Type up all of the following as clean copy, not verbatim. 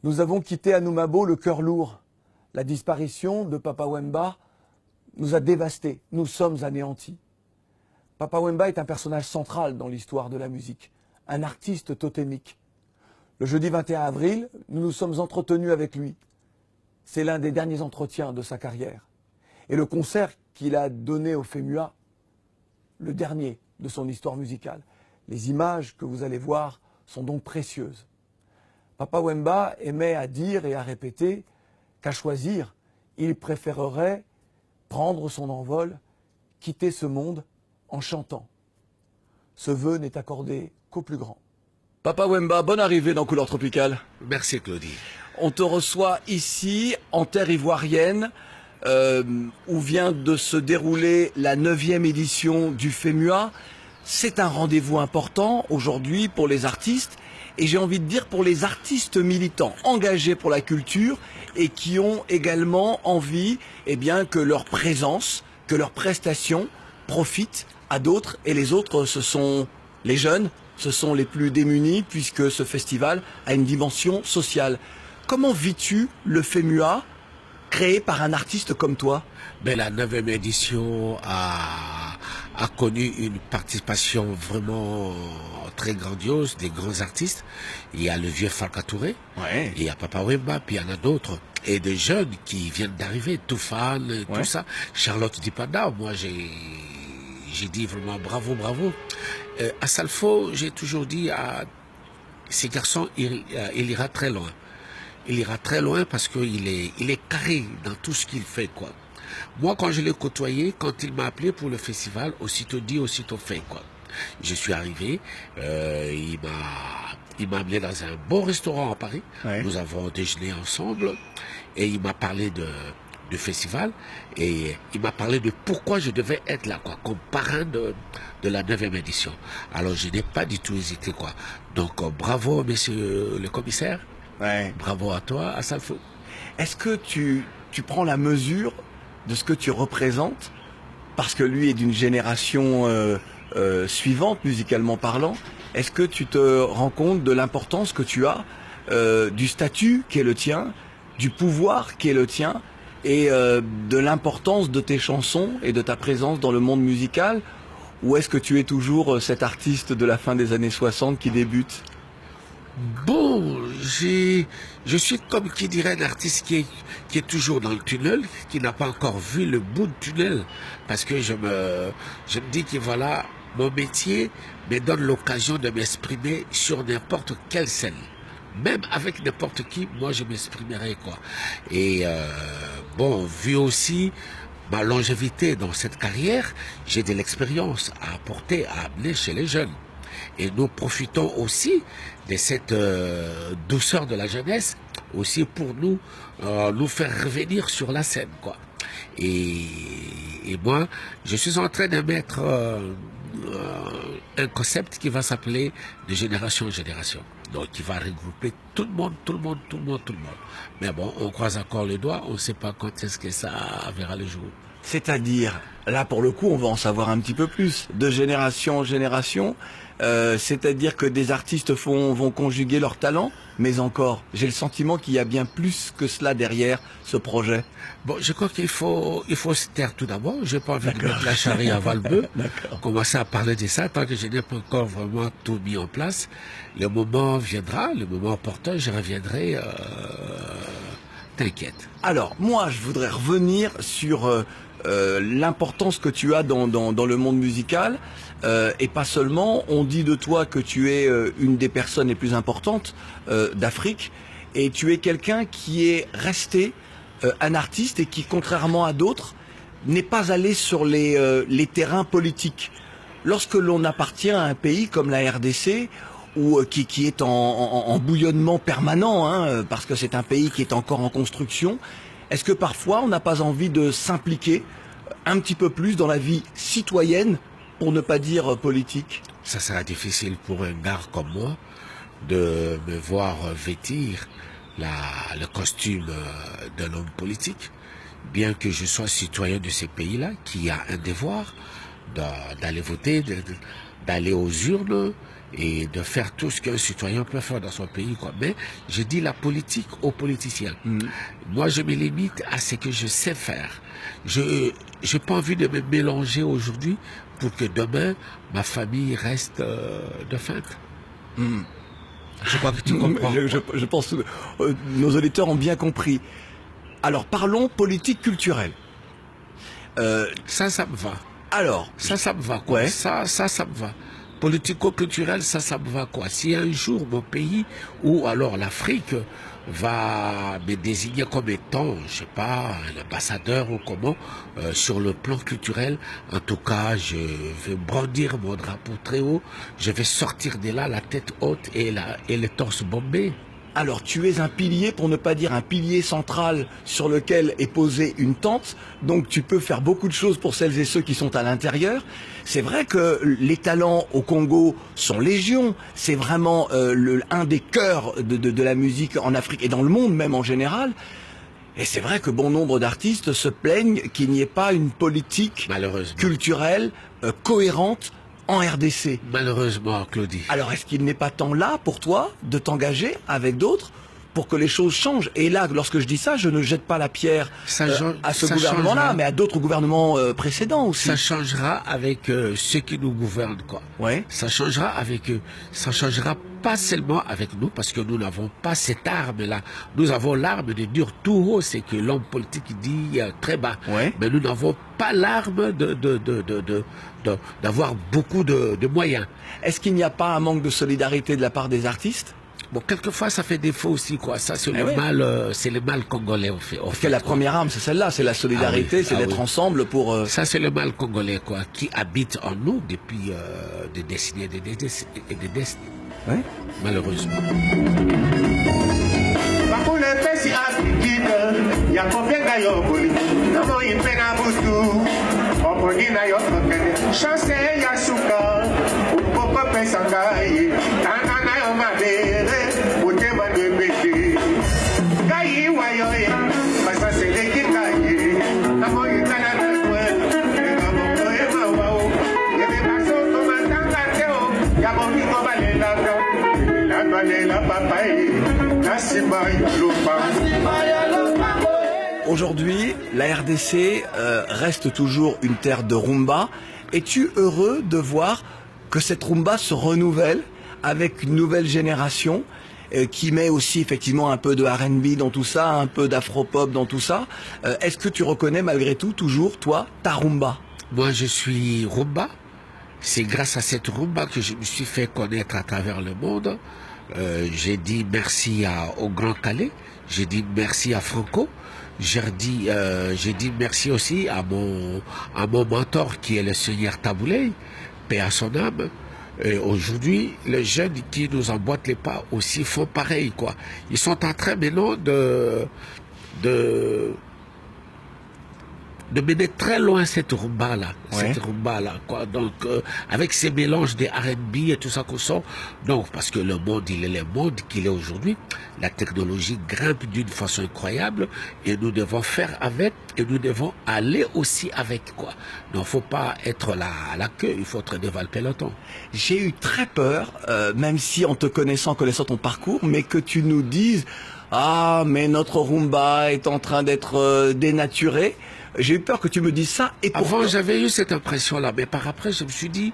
Nous avons quitté Anoumabo le cœur lourd. La disparition de Papa Wemba nous a dévastés. Nous sommes anéantis. Papa Wemba est un personnage central dans l'histoire de la musique, un artiste totémique. Le jeudi 21 avril, nous nous sommes entretenus avec lui. C'est l'un des derniers entretiens de sa carrière. Et le concert qu'il a donné au FEMUA, le dernier de son histoire musicale. Les images que vous allez voir sont donc précieuses. Papa Wemba aimait à dire et à répéter qu'à choisir, il préférerait prendre son envol, quitter ce monde en chantant. Ce vœu n'est accordé qu'aux plus grands. Papa Wemba, bonne arrivée dans Couleur Tropicale. Merci Claudie. On te reçoit ici, en terre ivoirienne, où vient de se dérouler la 9e édition du FEMUA. C'est un rendez-vous important aujourd'hui pour les artistes, et j'ai envie de dire pour les artistes militants, engagés pour la culture, et qui ont également envie que leur présence, que leur prestation profite à d'autres, et les autres, ce sont les jeunes, ce sont les plus démunis, puisque ce festival a une dimension sociale. Comment vis-tu le FEMUA créé par un artiste comme toi? La 9e édition a connu une participation vraiment très grandiose des grands artistes. Il y a le vieux Falka Touré, ouais. Il y a Papa Wemba, puis il y en a d'autres. Et des jeunes qui viennent d'arriver, Toufane, ouais. Tout ça. Charlotte Dipanda, moi j'ai dit vraiment bravo, bravo. À Salfo, j'ai toujours dit à ces garçons, il ira très loin. Il ira très loin parce qu'il est carré dans tout ce qu'il fait, quoi. Moi, quand je l'ai côtoyé, quand il m'a appelé pour le festival, aussitôt dit, aussitôt fait, quoi. Je suis arrivé, il m'a amené dans un bon restaurant à Paris. Ouais. Nous avons déjeuné ensemble et il m'a parlé du festival et il m'a parlé de pourquoi je devais être là, quoi, comme parrain de la 9e édition. Alors, je n'ai pas du tout hésité, quoi. Donc, bravo, monsieur le commissaire. Ouais. Bravo à toi, à Salfo. Est-ce que tu prends la mesure de ce que tu représentes, parce que lui est d'une génération suivante, musicalement parlant? Est-ce que tu te rends compte de l'importance que tu as, du statut qui est le tien, du pouvoir qui est le tien, et de l'importance de tes chansons et de ta présence dans le monde musical? Ou est-ce que tu es toujours cet artiste de la fin des années 60 qui débute? Bon, je suis comme qui dirait un artiste qui est toujours dans le tunnel, qui n'a pas encore vu le bout du tunnel, parce que je me dis que voilà, mon métier me donne l'occasion de m'exprimer sur n'importe quelle scène. Même avec n'importe qui, moi je m'exprimerai, quoi. Et bon, vu aussi ma longévité dans cette carrière, j'ai de l'expérience à apporter, à amener chez les jeunes. Et nous profitons aussi de cette douceur de la jeunesse, aussi pour nous faire revenir sur la scène, quoi. Et moi, je suis en train de mettre un concept qui va s'appeler de génération en génération. Donc, qui va regrouper tout le monde. Mais bon, on croise encore les doigts, on ne sait pas quand est-ce que ça verra le jour. C'est-à-dire, là pour le coup, on va en savoir un petit peu plus, de génération en génération, c'est-à-dire que des artistes vont conjuguer leurs talents, mais encore, j'ai le sentiment qu'il y a bien plus que cela derrière ce projet. Bon, je crois qu'il faut se taire tout d'abord. Je n'ai pas envie de mettre la charrue avant le bœuf. Commencer à parler de ça tant que je n'ai pas encore vraiment tout mis en place. Le moment viendra, le moment opportun, je reviendrai. T'inquiète. Alors, moi, je voudrais revenir sur l'importance que tu as dans le monde musical, et pas seulement. On dit de toi que tu es une des personnes les plus importantes d'Afrique, et tu es quelqu'un qui est resté un artiste et qui, contrairement à d'autres, n'est pas allé sur les terrains politiques. Lorsque l'on appartient à un pays comme la RDC, ou qui est en bouillonnement permanent, hein, parce que c'est un pays qui est encore en construction, est-ce que parfois on n'a pas envie de s'impliquer un petit peu plus dans la vie citoyenne, pour ne pas dire politique? Ça sera difficile pour un gars comme moi de me voir vêtir le costume d'un homme politique, bien que je sois citoyen de ces pays-là, qui a un devoir d'aller voter, d'aller aux urnes et de faire tout ce qu'un citoyen peut faire dans son pays, quoi. Mais je dis la politique aux politiciens. Moi, je me limite à ce que je sais faire. Je n'ai pas envie de me mélanger aujourd'hui pour que demain, ma famille reste de faim. Je crois que tu comprends. Je pense que nos auditeurs ont bien compris. Alors, parlons politique culturelle. Ça me va. Alors, ça me va, quoi. Ouais. Ça me va. Politico-culturel, ça me va, quoi. Si un jour mon pays, ou alors l'Afrique, va me désigner comme étant, je sais pas, un ambassadeur ou comment, sur le plan culturel, en tout cas, je vais brandir mon drapeau très haut, je vais sortir de là la tête haute et le torse bombé. alors, tu es un pilier, pour ne pas dire un pilier central sur lequel est posée une tente. Donc, tu peux faire beaucoup de choses pour celles et ceux qui sont à l'intérieur. C'est vrai que les talents au Congo sont légion. C'est vraiment un des cœurs de la musique en Afrique et dans le monde même en général. Et c'est vrai que bon nombre d'artistes se plaignent qu'il n'y ait pas une politique Malheureusement. culturelle cohérente en RDC. Malheureusement, Claudie. Alors, est-ce qu'il n'est pas temps là, pour toi, de t'engager avec d'autres pour que les choses changent? Et là, lorsque je dis ça, je ne jette pas la pierre à ce gouvernement-là, mais à d'autres gouvernements précédents aussi. Ça changera avec ceux qui nous gouvernent, quoi. Ouais. Ça changera avec eux. Ça changera pas seulement avec nous, parce que nous n'avons pas cette arme-là. Nous avons l'arme de dire tout haut, c'est que l'homme politique dit très bas. Ouais. Mais nous n'avons pas l'arme d'avoir beaucoup de moyens. Est-ce qu'il n'y a pas un manque de solidarité de la part des artistes? Bon, quelquefois, ça fait défaut aussi, quoi. Ça, c'est Eh oui. c'est le mal congolais, au fait. Parce que la première arme, c'est celle-là, c'est la solidarité, Ah oui, c'est ah d'être oui. ensemble pour... Ça, c'est le mal congolais, quoi, qui habite en nous depuis des décennies et des décennies. Ouais. Malheureusement. Bakule pesi afikide ya kopenda yo boli namo impena butu oponi na yo kokene chance ya suka upoko pesa ngai tana na yo mabere uteba de bete kai wa yo ya pasa seleki kai namo itana na kwe namo koema wao yebe baso komandanga teo ya boni ko balela ka la balela papai. Aujourd'hui, la RDC reste toujours une terre de rumba. Es-tu heureux de voir que cette rumba se renouvelle avec une nouvelle génération qui met aussi effectivement un peu de R&B dans tout ça, un peu d'afro-pop dans tout ça? Est-ce que tu reconnais malgré tout toujours, toi, ta rumba? Moi, je suis rumba. C'est grâce à cette rumba que je me suis fait connaître à travers le monde. J'ai dit merci au Grand Calais, j'ai dit merci à Franco, j'ai dit merci aussi à mon mentor qui est le Seigneur Taboulé, paix à son âme. Et aujourd'hui, les jeunes qui nous emboîtent les pas aussi font pareil, quoi. Ils sont en train maintenant de mener très loin cette rumba-là, Ouais. cette rumba-là, quoi. Donc, avec ces mélanges des R&B et tout ça qu'on sent, donc, parce que le monde, il est le monde qu'il est aujourd'hui, la technologie grimpe d'une façon incroyable, et nous devons faire avec, et nous devons aller aussi avec, quoi. Donc, faut pas être là à la queue, il faut être devant le peloton. J'ai eu très peur, même si en te connaissant ton parcours, mais que tu nous dises « Ah, mais notre rumba est en train d'être dénaturée ». J'ai eu peur que tu me dises ça. Et Avant, pourtant, j'avais eu cette impression-là, mais par après, je me suis dit,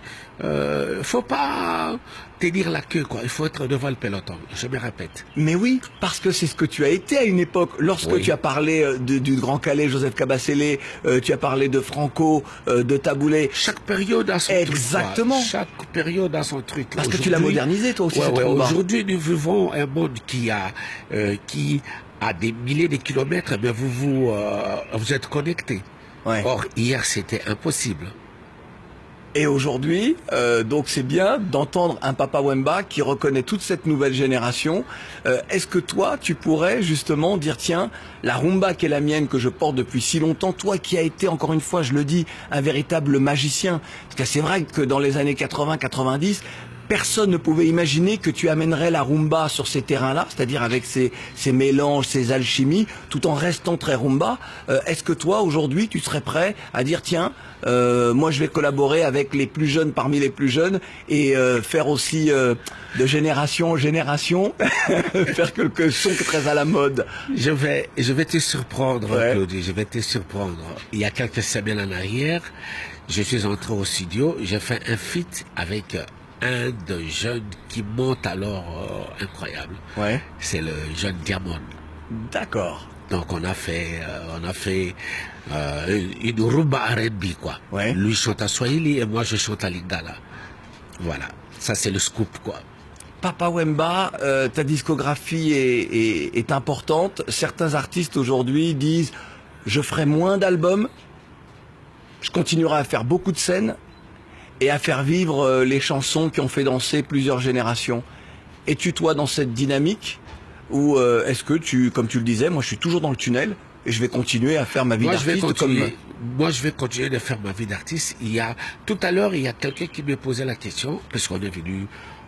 faut pas tenir la queue, quoi. Il faut être devant le peloton. Je me répète. mais oui, parce que c'est ce que tu as été à une époque. Lorsque Oui. tu as parlé du Grand Calais, Joseph Kabasele, tu as parlé de Franco, de Taboulé. Chaque période a son Exactement. truc, quoi. Chaque période a son truc. Parce que tu l'as Aujourd'hui- modernisé, toi aussi, Ouais, cette ouais, rumba. aujourd'hui, nous vivons un monde qui a des milliers de kilomètres, mais vous êtes connectés. Ouais. Or, hier, c'était impossible. Et aujourd'hui, donc c'est bien d'entendre un Papa Wemba qui reconnaît toute cette nouvelle génération. Est-ce que toi, tu pourrais justement dire, tiens, la rumba qui est la mienne, que je porte depuis si longtemps, toi qui as été, encore une fois, je le dis, un véritable magicien. Parce que c'est vrai que dans les années 80-90, personne ne pouvait imaginer que tu amènerais la rumba sur ces terrains-là, c'est-à-dire avec ces mélanges, ces alchimies, tout en restant très rumba. Est-ce que toi, aujourd'hui, tu serais prêt à dire, tiens, moi je vais collaborer avec les plus jeunes parmi les plus jeunes et faire aussi de génération en génération, faire quelque chose très à la mode? Je vais te surprendre, Ouais. Claudie, je vais te surprendre. Il y a quelques semaines en arrière, je suis entré au studio, j'ai fait un feat avec un de jeunes qui monte alors incroyable. Ouais. C'est le jeune Diamond. D'accord. Donc on a fait une rumba R&B quoi. Ouais. Lui chante à Swahili et moi je chante à Lingala. Voilà, ça c'est le scoop quoi. Papa Wemba, ta discographie est importante. Certains artistes aujourd'hui disent, je ferai moins d'albums, je continuerai à faire beaucoup de scènes et à faire vivre les chansons qui ont fait danser plusieurs générations. Es-tu toi dans cette dynamique ou est-ce que tu, comme tu le disais, moi je suis toujours dans le tunnel et je vais continuer à faire ma vie d'artiste comme... Moi, je vais continuer de faire ma vie d'artiste. Tout à l'heure, il y a quelqu'un qui me posait la question, parce qu'on est venu,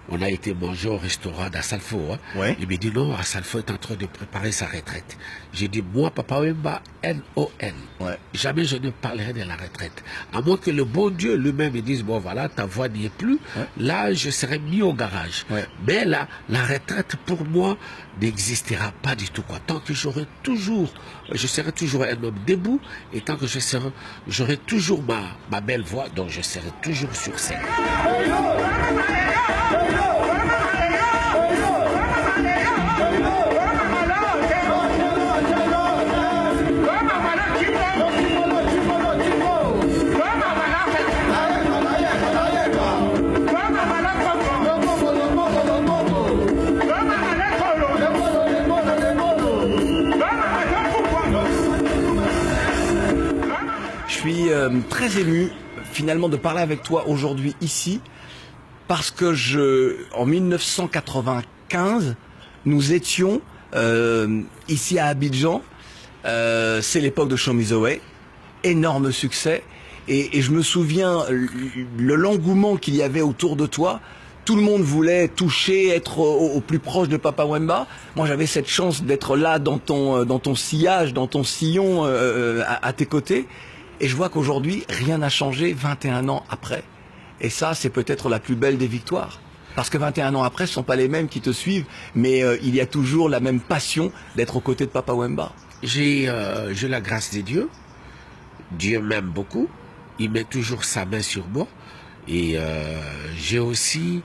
on a été manger au restaurant d'Assalfo. Hein. Ouais. Il me dit non, Assalfo est en train de préparer sa retraite. J'ai dit, moi, Papa Wemba, N-O-N. Ouais. Jamais je ne parlerai de la retraite. À moins que le bon Dieu lui-même me dise, bon voilà, ta voix n'y est plus. Ouais. Là, je serai mis au garage. Ouais. Mais là, la retraite, pour moi, n'existera pas du tout. Quoi. Tant que je serai toujours un homme debout, et tant que j'aurai toujours ma belle voix, donc je serai toujours sur scène. Je suis très ému finalement de parler avec toi aujourd'hui ici parce que en 1995, nous étions ici à Abidjan. C'est l'époque de Show Me the Way, énorme succès. Et je me souviens l'engouement qu'il y avait autour de toi. Tout le monde voulait toucher, être au plus proche de Papa Wemba. Moi, j'avais cette chance d'être là dans ton sillage, dans ton sillon, à tes côtés. Et je vois qu'aujourd'hui, rien n'a changé 21 ans après. Et ça, c'est peut-être la plus belle des victoires. Parce que 21 ans après, ce ne sont pas les mêmes qui te suivent, mais il y a toujours la même passion d'être aux côtés de Papa Wemba. J'ai la grâce de Dieu. Dieu m'aime beaucoup. Il met toujours sa main sur moi. Et j'ai aussi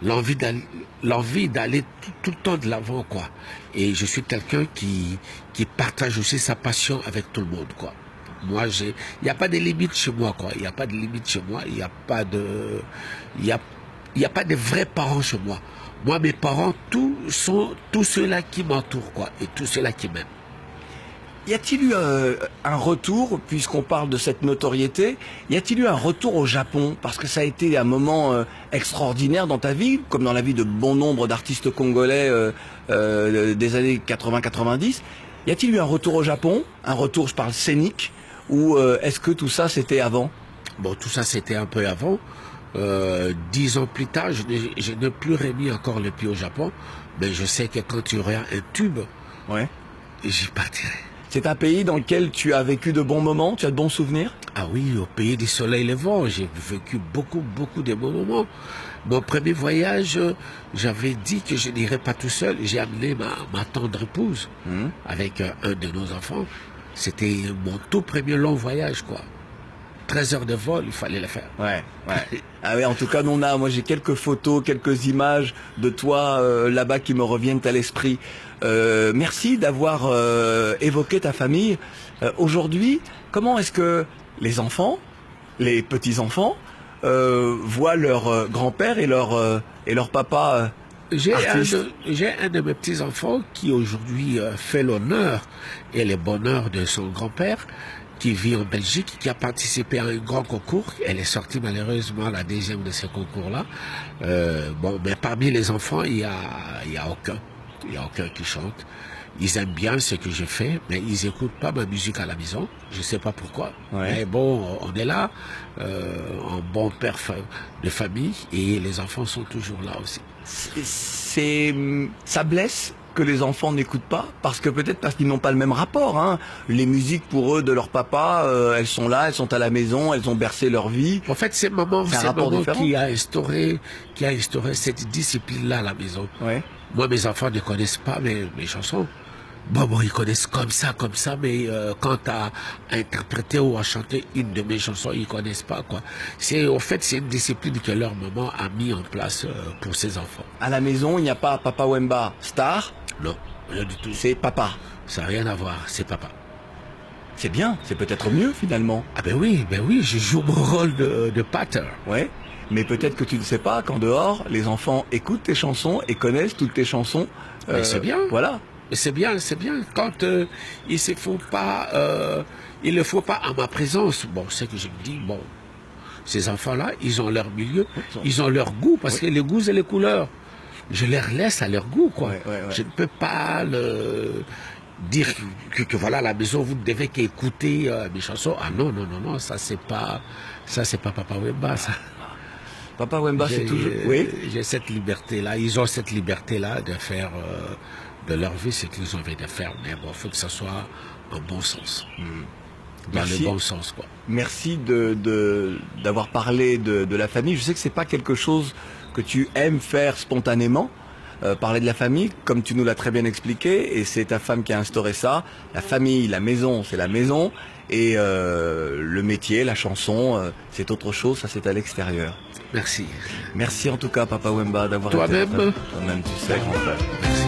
l'envie d'aller tout le temps de l'avant, quoi. Et je suis quelqu'un qui partage aussi sa passion avec tout le monde, quoi. Moi, il n'y a pas de limite chez moi, quoi. Il n'y a pas de limite chez moi. Il n'y a pas de vrais parents chez moi. Moi, mes parents, tous ceux-là qui m'entourent, quoi. Et tous ceux-là qui m'aiment. Y a-t-il eu un retour, puisqu'on parle de cette notoriété, y a-t-il eu un retour au Japon? Parce que ça a été un moment extraordinaire dans ta vie, comme dans la vie de bon nombre d'artistes congolais des années 80-90. Y a-t-il eu un retour au Japon? Un retour, je parle scénique? Ou est-ce que tout ça c'était avant? Bon, tout ça c'était un peu avant. 10 ans plus tard, je n'ai plus remis encore le pied au Japon, mais je sais que quand il y aura un tube, Ouais. j'y partirai. C'est un pays dans lequel tu as vécu de bons moments, tu as de bons souvenirs? Ah oui, au pays du soleil levant, j'ai vécu beaucoup de bons moments. Mon premier voyage, j'avais dit que je n'irais pas tout seul. J'ai amené ma tendre épouse avec un de nos enfants. C'était mon tout premier long voyage, quoi. 13 heures de vol, il fallait le faire. Ouais. Ah ouais, en tout cas, moi j'ai quelques photos, quelques images de toi là-bas qui me reviennent à l'esprit. Merci d'avoir évoqué ta famille. Aujourd'hui, comment est-ce que les enfants, les petits-enfants, voient leur grand-père et leur papa J'ai artiste? un de mes petits-enfants qui aujourd'hui fait l'honneur et le bonheur de son grand-père, qui vit en Belgique, qui a participé à un grand concours. Elle est sortie malheureusement la deuxième de ce concours-là. Bon, mais parmi les enfants, il y a aucun qui chante. ils aiment bien ce que je fais, mais ils n'écoutent pas ma musique à la maison. Je ne sais pas pourquoi. Ouais. Mais bon, on est là, en bon père de famille, et les enfants sont toujours là aussi. Ça blesse que les enfants n'écoutent pas, parce que peut-être parce qu'ils n'ont pas le même rapport. Hein. Les musiques pour eux de leur papa, elles sont là, elles sont à la maison, elles ont bercé leur vie. En fait, c'est maman qui a instauré cette discipline-là à la maison. Ouais. Moi, mes enfants ne connaissent pas mes chansons. Bon, ils connaissent comme ça, mais quant à interpréter ou à chanter une de mes chansons, ils connaissent pas, quoi. En fait, c'est une discipline que leur maman a mis en place pour ses enfants. À la maison, il n'y a pas Papa Wemba star. Non, rien du tout. C'est papa. Ça n'a rien à voir, c'est papa. C'est bien, c'est peut-être mieux finalement. Ah ben oui, je joue mon rôle de pater. Ouais. Mais peut-être que tu ne sais pas qu'en dehors, les enfants écoutent tes chansons et connaissent toutes tes chansons. Mais c'est bien. Voilà. C'est bien. Quand il ne faut pas à ma présence. Bon, c'est que je me dis, bon, ces enfants-là, ils ont leur milieu, ils ont leur goût, parce que les goûts et les couleurs, je les laisse à leur goût, quoi. Ouais. Je ne peux pas dire que voilà, à la maison, vous ne devez qu'écouter mes chansons. Ah non, ça c'est pas Papa Wemba, ça. Papa Wemba, c'est toujours... Oui. J'ai cette liberté-là, ils ont cette liberté-là de faire de leur vie ce qu'ils ont envie de faire, mais bon, il faut que ça soit en bon sens. Dans le bon sens, quoi. Merci d'avoir parlé de la famille. Je sais que c'est pas quelque chose que tu aimes faire spontanément, parler de la famille, comme tu nous l'as très bien expliqué, et c'est ta femme qui a instauré ça. La famille, la maison, c'est la maison, et le métier, la chanson, c'est autre chose, ça c'est à l'extérieur. Merci. Merci en tout cas, Papa Wemba, d'avoir été... Toi-même. Toi-même, tu sais, grand frère. Merci.